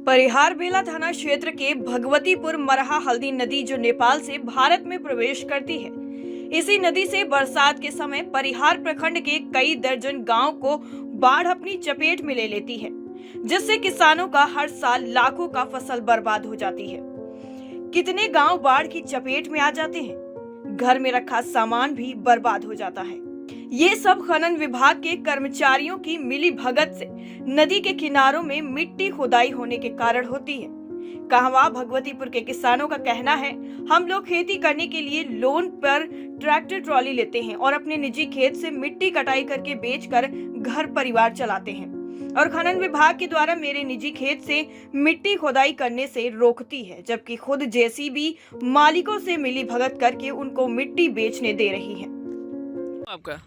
परिहार बेला थाना क्षेत्र के भगवतीपुर मरहा हल्दी नदी जो नेपाल से भारत में प्रवेश करती है। इसी नदी से बरसात के समय परिहार प्रखंड के कई दर्जन गांव को बाढ़ अपनी चपेट में ले लेती है, जिससे किसानों का हर साल लाखों का फसल बर्बाद हो जाती है। कितने गांव बाढ़ की चपेट में आ जाते हैं, घर में रखा सामान भी बर्बाद हो जाता है। ये सब खनन विभाग के कर्मचारियों की मिली भगत से नदी के किनारों में मिट्टी खुदाई होने के कारण होती है। कहवा भगवतीपुर के किसानों का कहना है, हम लोग खेती करने के लिए लोन पर ट्रैक्टर ट्रॉली लेते हैं और अपने निजी खेत से मिट्टी कटाई करके बेचकर घर परिवार चलाते हैं, और खनन विभाग के द्वारा मेरे निजी खेत से मिट्टी खुदाई करने से रोकती है, जबकि खुद जेसीबी मालिकों से मिली भगत करके उनको मिट्टी बेचने दे रही है। आपका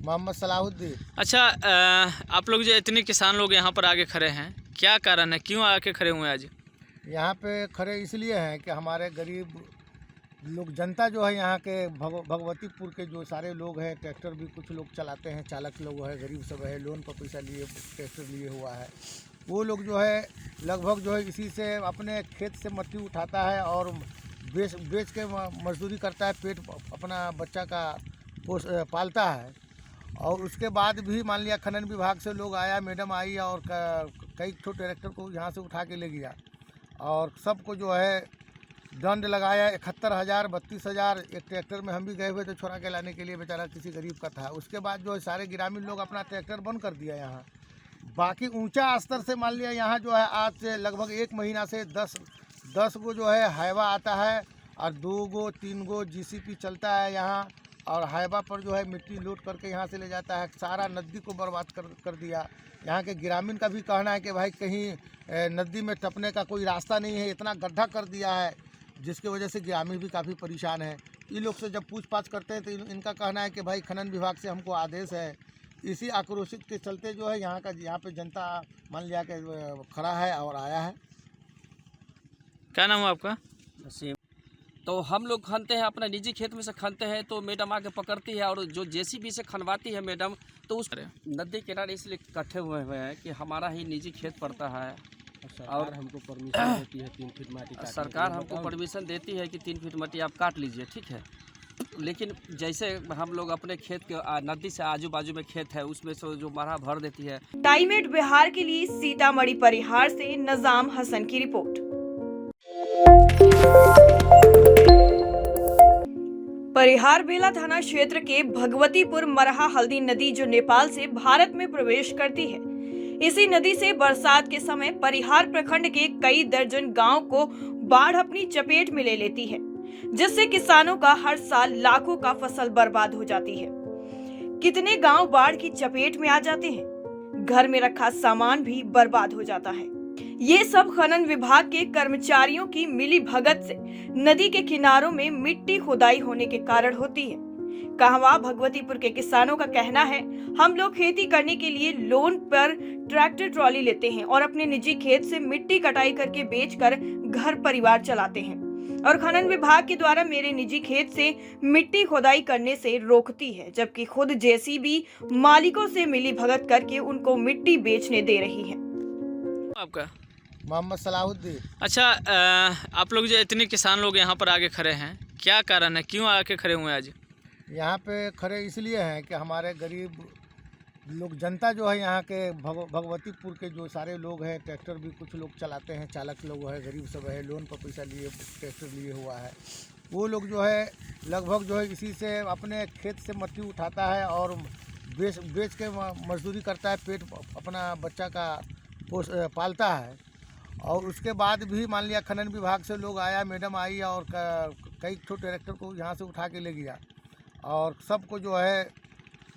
मोहम्मद सलाहुद्दीन। अच्छा, आप लोग जो इतने किसान लोग यहाँ पर आगे खड़े हैं, क्या कारण है, क्यों आके खड़े हुए हैं आज? यहाँ पे खड़े इसलिए हैं कि हमारे गरीब लोग, जनता जो है यहाँ के भगवतीपुर के जो सारे लोग हैं, ट्रैक्टर भी कुछ लोग चलाते हैं, चालक लोग है, गरीब सब है, लोन पर पैसा लिए ट्रैक्टर लिए हुआ है, वो लोग जो है लगभग जो है इसी से अपने खेत से मट्टी उठाता है और बेच के मजदूरी करता है, पेट अपना बच्चा का पालता है। और उसके बाद भी मान लिया खनन विभाग से लोग आया, मैडम आई और कई ठो ट्रैक्टर को यहाँ से उठा के ले गया और सबको जो है दंड लगाया 71,000 32,000। एक ट्रैक्टर में हम भी गए हुए थे छोड़ा के लाने के लिए, बेचारा किसी गरीब का था। उसके बाद जो है सारे ग्रामीण लोग अपना ट्रैक्टर बंद कर दिया यहाँ। बाकी ऊंचा स्तर से मान लिया यहाँ जो है आज से लगभग 1 महीना से 10 गो जो है हाईवा आता है और 2 गो 3 गो जीसीपी चलता है यहाँ, और हाईवा पर जो है मिट्टी लोड करके यहाँ से ले जाता है। सारा नदी को बर्बाद कर दिया। यहाँ के ग्रामीण का भी कहना है कि भाई कहीं नदी में टपने का कोई रास्ता नहीं है, इतना गड्ढा कर दिया है, जिसकी वजह से ग्रामीण भी काफ़ी परेशान है। इन लोग से जब पूछताछ करते हैं तो इनका कहना है कि भाई खनन विभाग से हमको आदेश है। इसी आक्रोशित के चलते जो है यहाँ पे जनता मान लिया कि खड़ा है और आया है। क्या नाम है आपका? तो हम लोग खनते हैं, अपना निजी खेत में से खनते हैं, तो मैडम आके पकड़ती है और जो जेसीबी से खनवाती है मैडम, तो उस नदी किनारे इसलिए इकट्ठे हुए हैं कि हमारा ही निजी खेत पड़ता है और हमको परमिशन देती है 3 फीट माटी काटने। सरकार हमको परमिशन देती है कि 3 फीट माटी आप काट लीजिए, ठीक है, लेकिन जैसे हम लोग अपने खेत के नदी से आजू बाजू में खेत है उसमें से जो मरहा भर देती है। टाइमेट बिहार के लिए सीतामढ़ी परिहार से नजाम हसन की रिपोर्ट। परिहार बेला थाना क्षेत्र के भगवतीपुर मरहा हल्दी नदी जो नेपाल से भारत में प्रवेश करती है। इसी नदी से बरसात के समय परिहार प्रखंड के कई दर्जन गांव को बाढ़ अपनी चपेट में ले लेती है, जिससे किसानों का हर साल लाखों का फसल बर्बाद हो जाती है। कितने गांव बाढ़ की चपेट में आ जाते हैं, घर में रखा सामान भी बर्बाद हो जाता है। ये सब खनन विभाग के कर्मचारियों की मिली भगत से नदी के किनारों में मिट्टी खुदाई होने के कारण होती है। कहवा भगवतीपुर के किसानों का कहना है, हम लोग खेती करने के लिए लोन पर ट्रैक्टर ट्रॉली लेते हैं और अपने निजी खेत से मिट्टी कटाई करके बेचकर घर परिवार चलाते हैं, और खनन विभाग के द्वारा मेरे निजी खेत से मिट्टी खुदाई करने से रोकती है, जबकि खुद जेसीबी मालिकों से मिली भगत करके उनको मिट्टी बेचने दे रही है। आपका मोहम्मद सलाहुद्दीन। अच्छा, आप लोग जो इतने किसान लोग यहाँ पर आगे खड़े हैं, क्या कारण है, क्यों आके खड़े हुए हैं आज? यहाँ पे खड़े इसलिए हैं कि हमारे गरीब लोग, जनता जो है यहाँ के भगवतीपुर के जो सारे लोग हैं, ट्रैक्टर भी कुछ लोग चलाते हैं, चालक लोग है, गरीब सब है, लोन पर पैसा लिए ट्रैक्टर लिए हुआ है, वो लोग जो है लगभग जो है इसी से अपने खेत से मट्टी उठाता है और बेच के मजदूरी करता है, पेट अपना बच्चा का पालता है। और उसके बाद भी मान लिया खनन विभाग से लोग आया, मैडम आई और कई ठो ट्रैक्टर को यहाँ से उठा के ले गया और सबको जो है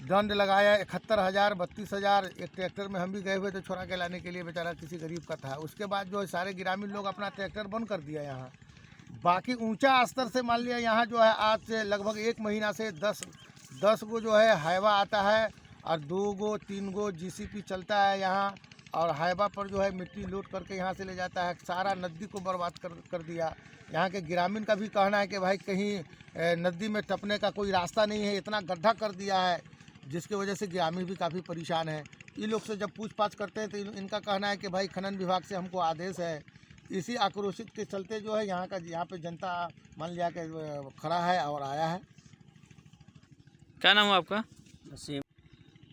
दंड लगाया 71,000 32,000। एक ट्रैक्टर में हम भी गए हुए थे छोड़ा के लाने के लिए, बेचारा किसी गरीब का था। उसके बाद जो है सारे ग्रामीण लोग अपना ट्रैक्टर बंद कर दिया यहाँ। बाकी ऊंचा स्तर से मान लिया यहाँ जो है आज से लगभग 1 महीना से 10 गो जो है हाईवा आता है और 2 गो 3 गो जीसीपी चलता है यहाँ, और हाईवा पर जो है मिट्टी लोड करके यहाँ से ले जाता है। सारा नदी को बर्बाद कर दिया। यहाँ के ग्रामीण का भी कहना है कि भाई कहीं नदी में टपने का कोई रास्ता नहीं है, इतना गड्ढा कर दिया है, जिसकी वजह से ग्रामीण भी काफ़ी परेशान है। ये लोग से जब पूछताछ करते हैं तो इनका कहना है कि भाई खनन विभाग से हमको आदेश है। इसी आक्रोशित के चलते जो है यहाँ पे जनता मान लिया कि खड़ा है और आया है। क्या नाम है आपका? सेम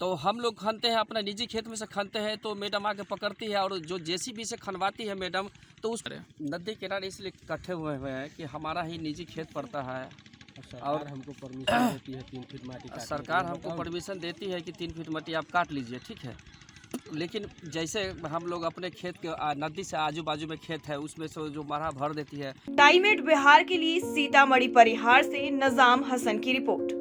तो हम लोग खनते हैं अपना निजी खेत में से खनते हैं, तो मैडम आके पकड़ती है और जो जेसीबी से खनवाती है मैडम, तो उस नदी किनारे इसलिए इकट्ठे हुए हैं कि हमारा ही निजी खेत पड़ता है और हमको परमिशन देती है 3 फीट माटी काटने। सरकार हमको परमिशन देती है कि 3 फीट माटी आप काट लीजिए, ठीक है। लेकिन जैसे हम लोग अपने खेत के नदी से आजू बाजू में खेत है उसमें से जो मरहा भर देती है। टाइमेट बिहार के लिए सीतामढ़ी परिहार से नजाम हसन की रिपोर्ट।